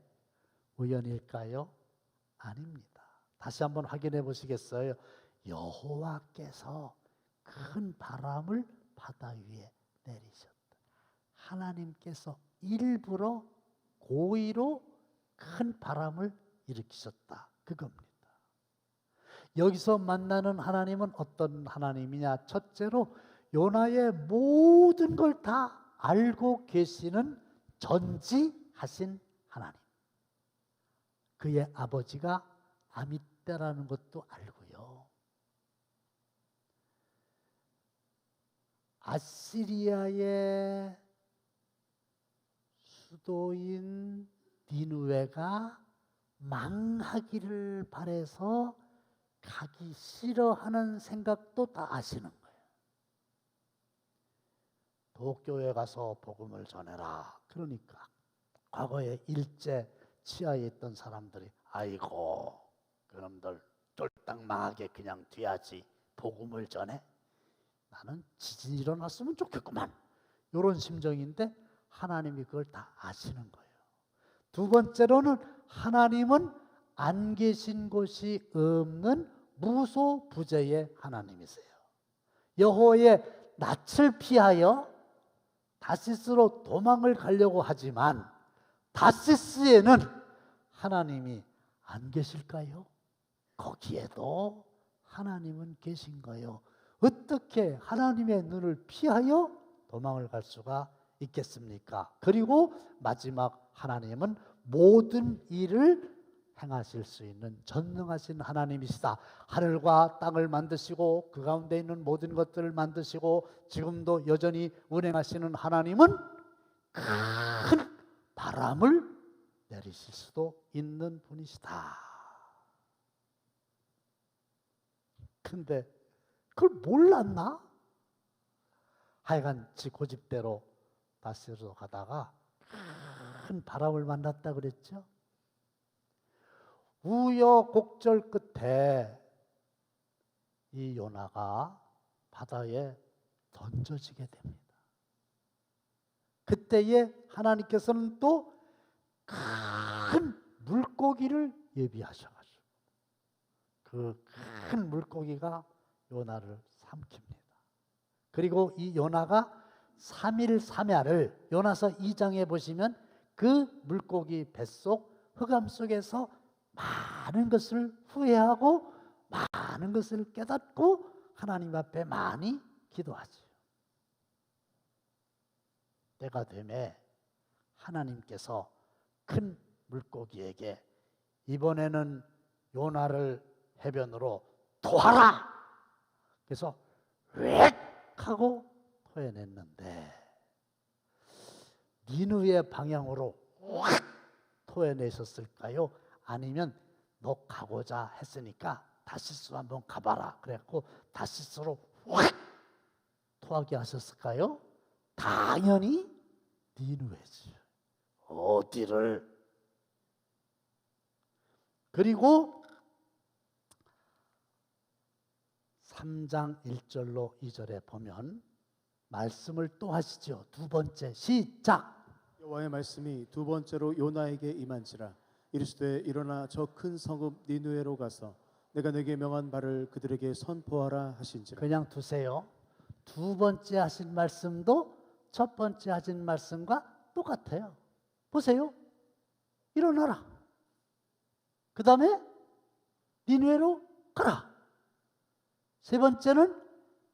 우연일까요? 아닙니다. 다시 한번 확인해 보시겠어요? 여호와께서 큰 바람을 바다 위에 내리셨다. 하나님께서 일부러 고의로 큰 바람을 일으키셨다. 그겁니다. 여기서 만나는 하나님은 어떤 하나님이냐? 첫째로 요나의 모든 걸 다 알고 계시는 전지하신 하나님. 그의 아버지가 아mit대라는 것도 알고요. 아시리아의 수도인 니느웨가 망하기를 바라서 가기 싫어하는 생각도 다 아시는 거예요. 도교에 가서 복음을 전해라. 그러니까 과거에 일제 치하에 있던 사람들이 아이고 그놈들 쫄딱 망하게 그냥 뒤하지 복음을 전해? 나는 지진이 일어났으면 좋겠구만. 이런 심정인데 하나님이 그걸 다 아시는 거예요. 두 번째로는 하나님은 안 계신 곳이 없는 무소부재의 하나님이세요. 여호와의 낯을 피하여 다시스로 도망을 가려고 하지만 다시스에는 하나님이 안 계실까요? 거기에도 하나님은 계신 거예요. 어떻게 하나님의 눈을 피하여 도망을 갈 수가 있겠습니까? 그리고 마지막 하나님은 모든 일을 행하실 수 있는 전능하신 하나님이시다. 하늘과 땅을 만드시고 그 가운데 있는 모든 것들을 만드시고 지금도 여전히 운행하시는 하나님은 큰 바람을 내리실 수도 있는 분이시다. 근데 그걸 몰랐나? 하여간 지 고집대로 다시로 가다가 큰 바람을 만났다 그랬죠. 우여곡절 끝에 이 요나가 바다에 던져지게 됩니다. 그때에 하나님께서는 또 큰 물고기를 예비하셔가지고 그 큰 물고기가 요나를 삼킵니다. 그리고 이 요나가 3일 3야를 요나서 2장에 보시면 그 물고기 뱃속 흑암 속에서 많은 것을 후회하고 많은 것을 깨닫고 하나님 앞에 많이 기도하죠. 때가 되매 하나님께서 큰 물고기에게 이번에는 요나를 해변으로 토하라. 그래서 웩 하고 토해냈는데 니느웨 방향으로 확 토해내셨을까요? 아니면 너 가고자 했으니까 다시스로 한번 가봐라. 그래갖고 다시스로 확 토하게 하셨을까요? 당연히 니느웨지. 어디를? 그리고 3장 1절로 2절에 보면 말씀을 또 하시죠. 두 번째 시작. 여호와의 말씀이 두 번째로 요나에게 임한지라. 이르시되 일어나 저 큰 성읍 니느웨로 가서 내가 내게 명한 바를 그들에게 선포하라 하신지라. 그냥 두세요. 두 번째 하신 말씀도 첫 번째 하신 말씀과 똑같아요. 보세요. 일어나라. 그 다음에 니느웨로 가라. 세 번째는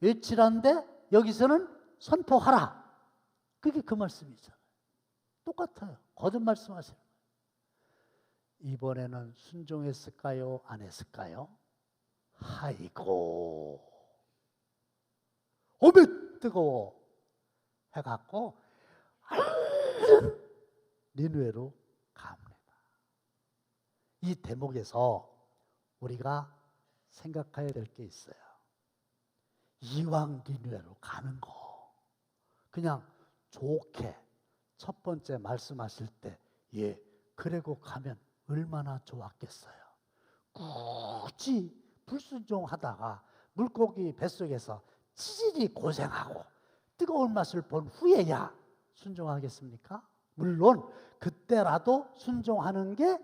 외치라는데 여기서는 선포하라. 그게 그 말씀이잖아요. 똑같아요. 거듭 말씀하세요. 이번에는 순종했을까요? 안 했을까요? 아이고, 어메 뜨거워 해갖고 니느웨로 갑니다. 이 대목에서 우리가 생각해야 될 게 있어요. 이왕 니느웨로 가는 거 그냥 좋게 첫 번째 말씀하실 때 예, 그래고 가면 얼마나 좋았겠어요. 굳이 불순종하다가 물고기 뱃속에서 찌질이 고생하고 뜨거운 맛을 본 후에야 순종하겠습니까? 물론 그때라도 순종하는 게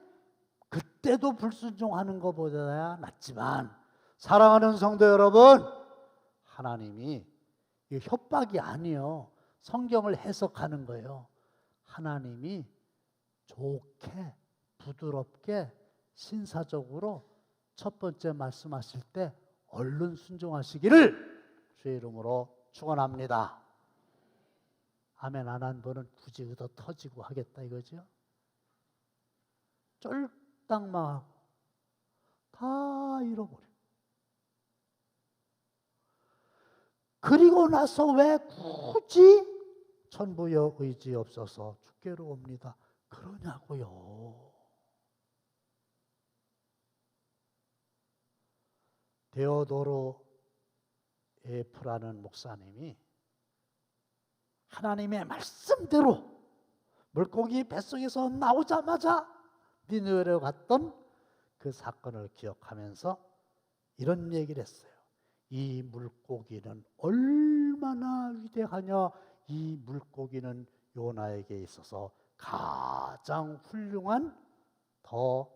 그때도 불순종하는 것보다야 낫지만, 사랑하는 성도 여러분, 하나님이 이 협박이 아니요, 성경을 해석하는 거예요. 하나님이 좋게 부드럽게 신사적으로 첫 번째 말씀하실 때 얼른 순종하시기를 주의 이름으로 축원합니다. 아멘 안 한 분은 굳이 얻어 터지고 하겠다 이거죠. 쫄딱망하고 다 잃어버려. 그리고 나서 왜 굳이 천부여 의지 없어서 주께로 옵니다 그러냐고요. 데오도로 에프라는 목사님이 하나님의 말씀대로 물고기 뱃속에서 나오자마자 니느웨로 갔던 그 사건을 기억하면서 이런 얘기를 했어요. 이 물고기는 얼마나 위대하냐. 이 물고기는 요나에게 있어서 가장 훌륭한 더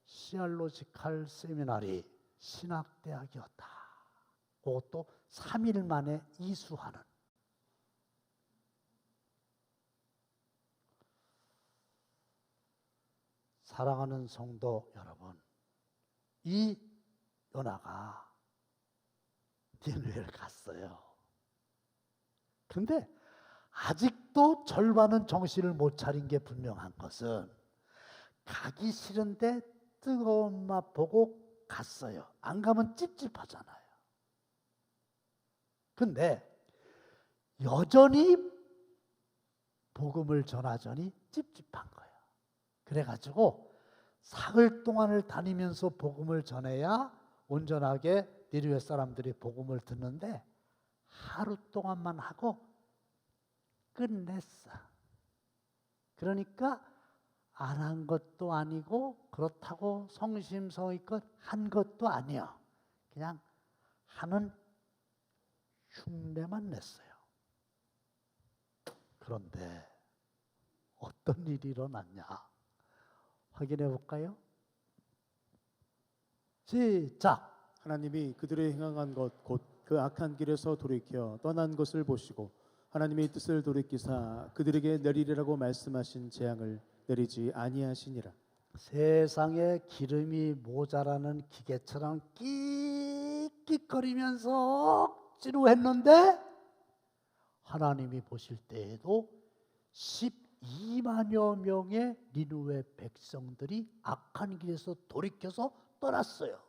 시알로지칼 세미나리 신학대학이었다. 그것도 3일 만에 이수하는. 사랑하는 성도 여러분, 이 요나가 니느웨를 갔어요. 그런데 아직도 절반은 정신을 못 차린 게 분명한 것은 가기 싫은데 뜨거운 맛 보고 갔어요. 안 가면 찝찝하잖아요. 근데 여전히 복음을 전하자니 찝찝한 거예요. 그래가지고 사흘 동안을 다니면서 복음을 전해야 온전하게 니느웨 사람들이 복음을 듣는데 하루 동안만 하고 끝냈어. 그러니까 안 한 것도 아니고 그렇다고 성심성의껏 한 것도 아니야. 그냥 하는 흉내만 냈어요. 그런데 어떤 일이 일어났냐 확인해 볼까요? 시작. 하나님이 그들의 행한 것 곧 그 악한 길에서 돌이켜 떠난 것을 보시고 하나님의 뜻을 돌이키사 그들에게 내리리라고 말씀하신 재앙을 내리지 아니하시니라. 세상에 기름이 모자라는 기계처럼 끽끽거리면서 억지로 했는데 하나님이 보실 때에도 12만여 명의 니느웨 백성들이 악한 길에서 돌이켜서 떠났어요.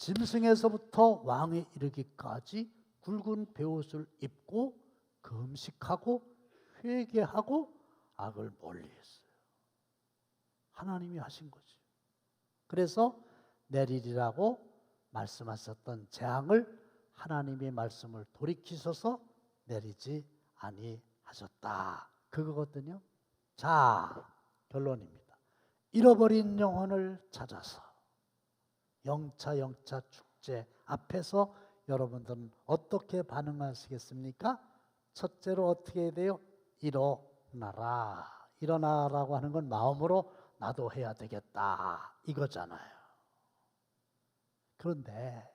짐승에서부터 왕에 이르기까지 굵은 베옷을 입고 금식하고 회개하고 악을 멀리했어요. 하나님이 하신 거지. 그래서 내리리라고 말씀하셨던 재앙을 하나님의 말씀을 돌이키셔서 내리지 아니하셨다. 그거거든요. 자, 결론입니다. 잃어버린 영혼을 찾아서 영차 축제 앞에서 여러분들은 어떻게 반응하시겠습니까? 첫째로 어떻게 해야 돼요? 일어나라. 일어나라고 하는 건 마음으로 나도 해야 되겠다 이거잖아요. 그런데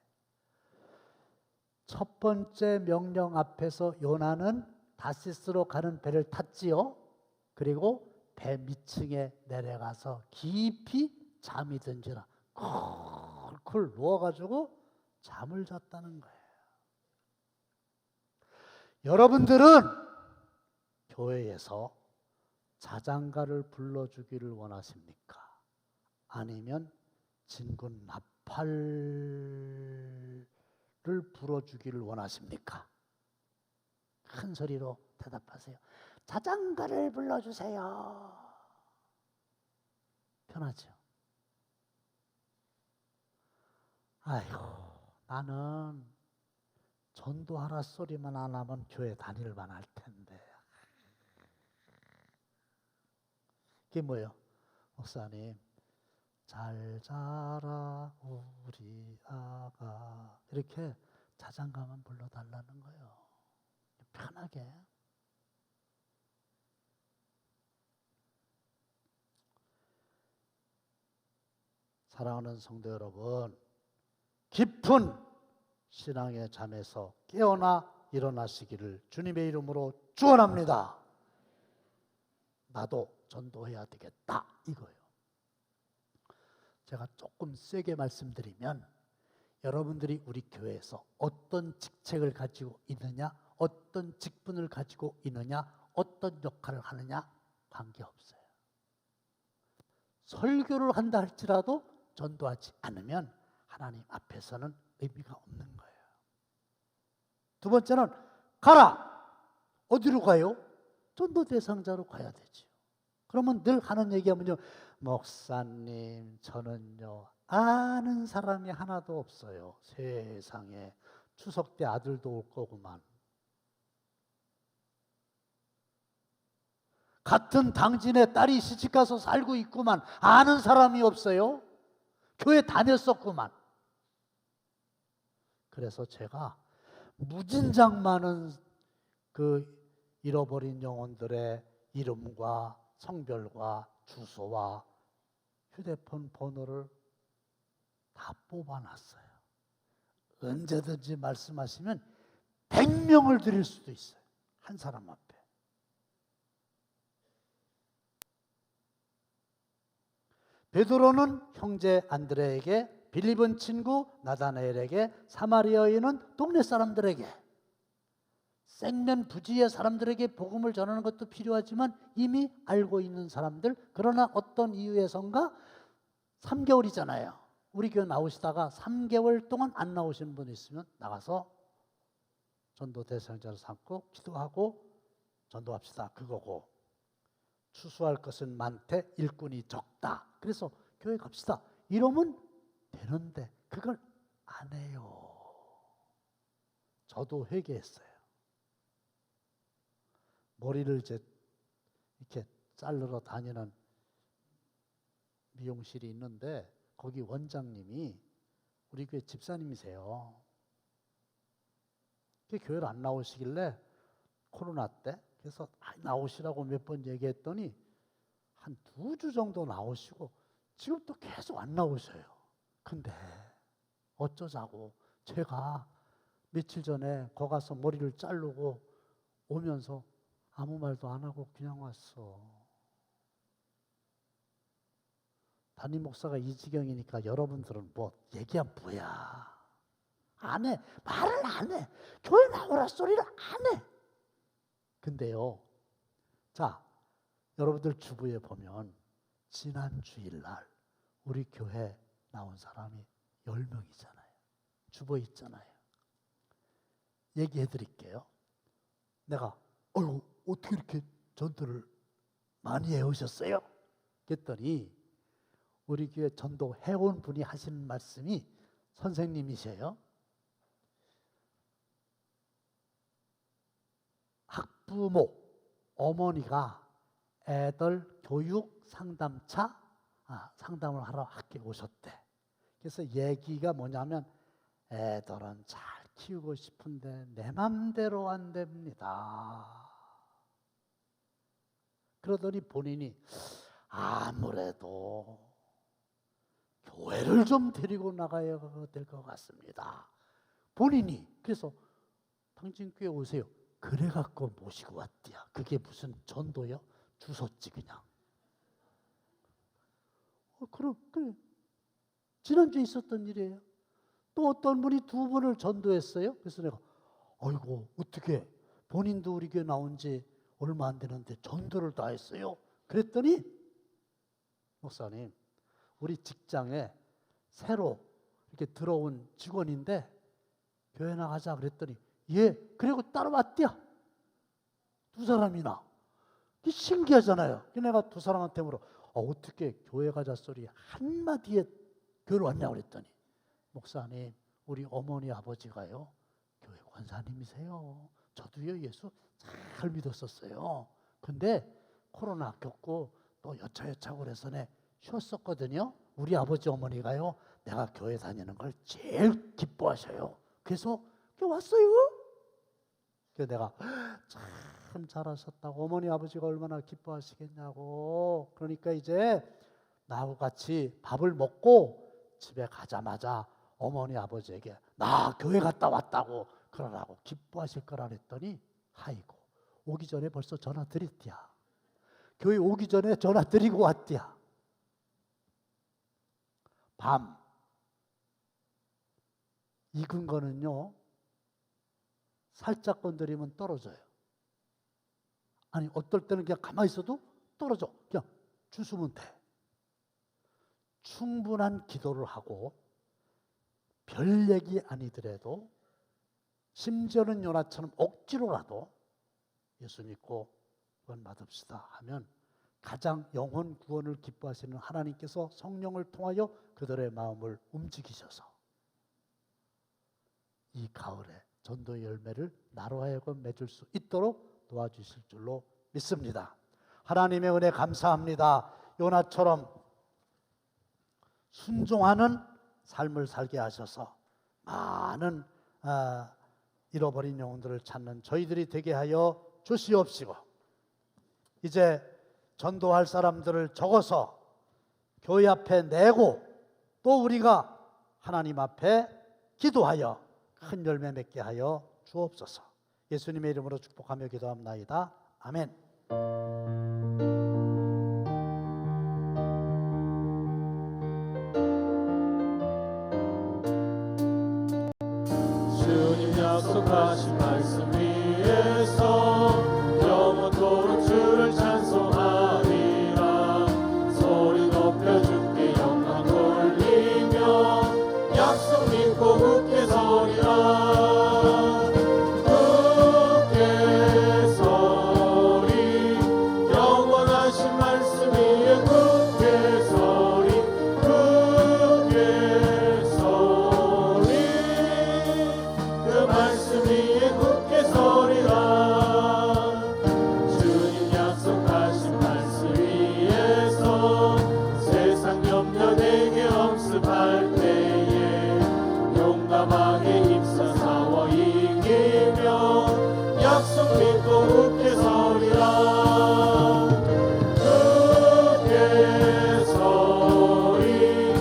첫 번째 명령 앞에서 요나는 다시스로 가는 배를 탔지요. 그리고 배 밑층에 내려가서 깊이 잠이 든지라 쿨쿨 누워가지고 잠을 잤다는 거예요. 여러분들은 교회에서 자장가를 불러주기를 원하십니까? 아니면 진군 나팔을 불어주기를 원하십니까? 큰 소리로 대답하세요. 자장가를 불러주세요. 편하죠? 아이고, 나는 전도하라 소리만 안 하면 교회 다닐만 할 텐데. 그게 뭐예요? 목사님, 잘 자라 우리 아가, 이렇게 자장가만 불러달라는 거예요. 편하게. 사랑하는 성도 여러분, 깊은 신앙의 잠에서 깨어나 일어나시기를 주님의 이름으로 축원합니다. 나도 전도해야 되겠다, 이거예요. 제가 조금 세게 말씀드리면, 여러분들이 우리 교회에서 어떤 직책을 가지고 있느냐, 어떤 직분을 가지고 있느냐, 어떤 역할을 하느냐 관계없어요. 설교를 한다 할지라도 전도하지 않으면 하나님 앞에서는 의미가 없는 거예요. 두 번째는 가라. 어디로 가요? 전도 대상자로 가야 되죠. 그러면 늘 하는 얘기하면요, 목사님, 저는요 아는 사람이 하나도 없어요. 세상에. 추석 때 아들도 올 거구만. 같은 당진에 딸이 시집가서 살고 있구만. 아는 사람이 없어요. 교회 다녔었구만. 그래서 제가 무진장 많은 그 잃어버린 영혼들의 이름과 성별과 주소와 휴대폰 번호를 다 뽑아놨어요. 언제든지 말씀하시면 100명을 드릴 수도 있어요. 한 사람 앞에. 베드로는 형제 안드레에게, 빌립은 친구 나다나엘에게, 사마리아 여인은 동네 사람들에게, 생면 부지의 사람들에게 복음을 전하는 것도 필요하지만 이미 알고 있는 사람들, 그러나 어떤 이유에선가 3개월이잖아요. 우리 교회 나오시다가 3개월 동안 안 나오시는 분 있으면 나가서 전도 대상자를 삼고 기도하고 전도합시다, 그거고. 추수할 것은 많되 일꾼이 적다. 그래서 교회 갑시다. 이러면 되는데 그걸 안 해요. 저도 회개했어요. 머리를 이제 이렇게 자르러 다니는 미용실이 있는데 거기 원장님이 우리 교회 집사님이세요. 교회를 안 나오시길래 코로나 때 그래서 나오시라고 몇 번 얘기했더니 한 2주 정도 나오시고 지금 또 계속 안 나오셔요. 근데 어쩌자고 제가 며칠 전에 거 가서 머리를 자르고 오면서 아무 말도 안 하고 그냥 왔어. 담임 목사가 이 지경이니까 여러분들은 뭐 얘기하면 뭐야. 안 해. 말을 안 해. 교회 나오라 소리를 안 해. 근데요, 자, 여러분들 주부에 보면 지난 주일날 우리 교회 나온 사람이 10명이잖아요. 주부에 있잖아요. 얘기해 드릴게요. 내가 어휴, 어떻게 이렇게 전도를 많이 해오셨어요? 그랬더니 우리 교회 전도 해온 분이 하시는 말씀이, 선생님이세요. 학부모, 어머니가 애들 교육 상담차 상담을 하러 학교에 오셨대. 그래서 얘기가 뭐냐면 애들은 잘 키우고 싶은데 내 맘대로 안 됩니다. 그러더니 본인이 아무래도 교회를 좀 데리고 나가야 될 것 같습니다. 본인이. 그래서 당신 교회 오세요. 그래갖고 모시고 왔대요. 그게 무슨 전도요? 주웠지 그냥. 그래. 지난주에 있었던 일이에요. 또 어떤 분이 2분을 전도했어요. 그래서 내가 아이고 어떻게 본인도 우리 교회 나온 지 얼마 안 되는데 전도를 다 했어요. 그랬더니 목사님, 우리 직장에 새로 이렇게 들어온 직원인데 교회 나가자 그랬더니 예, 그리고 따라왔대요. 두 사람이나. 신기하잖아요. 내가 두 사람한테 물어 어떻게 교회 가자 소리 한마디에 교회를 왔냐고 그랬더니 목사님, 우리 어머니 아버지가요 교회 권사님이세요. 저도요 예수 잘 믿었었어요. 근데 코로나 겪고 또 여차여차 그래서네 쉬었었거든요. 우리 아버지 어머니가요 내가 교회 다니는 걸 제일 기뻐하셔요. 그래서 왔어요. 그래서 내가 참 잘하셨다고, 어머니 아버지가 얼마나 기뻐하시겠냐고. 그러니까 이제 나하고 같이 밥을 먹고 집에 가자마자 어머니 아버지에게 나 교회 갔다 왔다고 그러라고 기뻐하실 거라 그랬더니 아이고 오기 전에 벌써 전화 드렸디야. 교회 오기 전에 전화 드리고 왔디야. 밤 익은 거는요 살짝 건드리면 떨어져요. 아니 어떨 때는 그냥 가만히 있어도 떨어져. 그냥 주스면 돼. 충분한 기도를 하고 별 얘기 아니더라도 심지어는 요나처럼 억지로라도 예수 믿고 구원 받읍시다 하면 가장 영혼 구원을 기뻐하시는 하나님께서 성령을 통하여 그들의 마음을 움직이셔서 이 가을에 전도의 열매를 나로 하여금 맺을 수 있도록 도와주실 줄로 믿습니다. 하나님의 은혜 감사합니다. 요나처럼 순종하는 삶을 살게 하셔서 많은 잃어버린 영혼들을 찾는 저희들이 되게 하여 주시옵시고, 이제 전도할 사람들을 적어서 교회 앞에 내고 또 우리가 하나님 앞에 기도하여 큰 열매 맺게 하여 주옵소서. 예수님의 이름으로 축복하며 기도합나이다. 아멘. 주님 약속하신 말씀 위에서 영원토록 주를 찬송하리라. 소리 높여 주께 영광 돌리며 약속 믿고 굳게 서리라. 굳게 서리 영원하신 말씀 위에 굳게 서리 굳게 서리 그 말씀 위에 굳게 서리라. 주님 약속하신 말씀 위에서 세상 염려 내게 엄습할 때에 용감하게 힘써 싸워 이기며 약속 믿고 굳게 서리라. 굳게 서리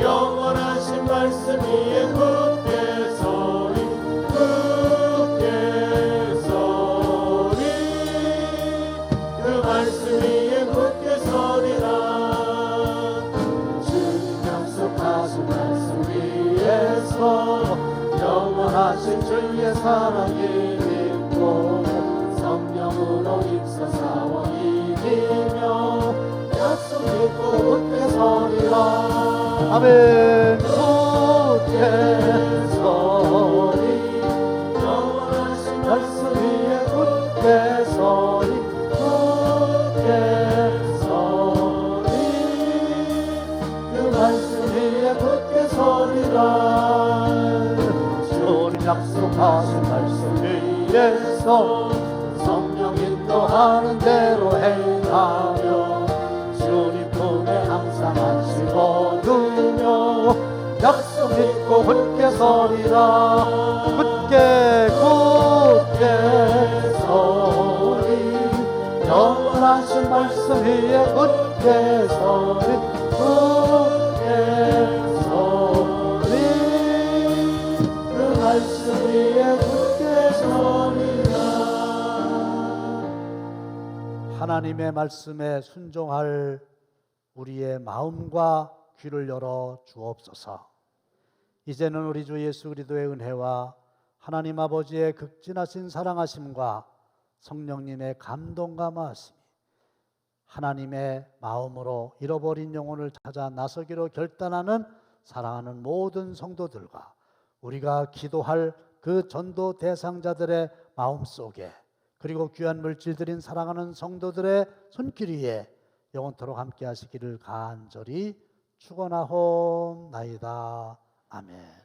영원하신 말씀 위에 굳게 서리 굳게 서리 그 말씀 위에 굳게 서리라. 주님 약속하신 말씀 위에서 영원하신 주의 사랑이 믿고 성령으로 입서 싸워 이기며 약속 믿고 굳게 서리라. 아멘. 굳게 서리 영원하신 말씀 위에 굳게 서리 굳게 서리 그 말씀 위에 굳게 서리라. 주님 약속하신 말씀 위에서 성령 인도하는 대로 행하며 주님 품에 항상 안식 얻으며 약속 믿고 굳게 서리라. 굳게 서리 영원하신 말씀 위에 굳게 서리 굳게 서리 그 말씀 위에 굳게 서리라. 하나님의 말씀에 순종할 우리의 마음과 귀를 열어 주옵소서. 이제는 우리 주 예수 그리스도의 은혜와 하나님 아버지의 극진하신 사랑하심과 성령님의 감동과 말씀이 하나님의 마음으로 잃어버린 영혼을 찾아 나서기로 결단하는 사랑하는 모든 성도들과 우리가 기도할 그 전도 대상자들의 마음속에 그리고 귀한 물질들인 사랑하는 성도들의 손길 위에 영원토록 함께 하시기를 간절히 축원하옵나이다. 아멘.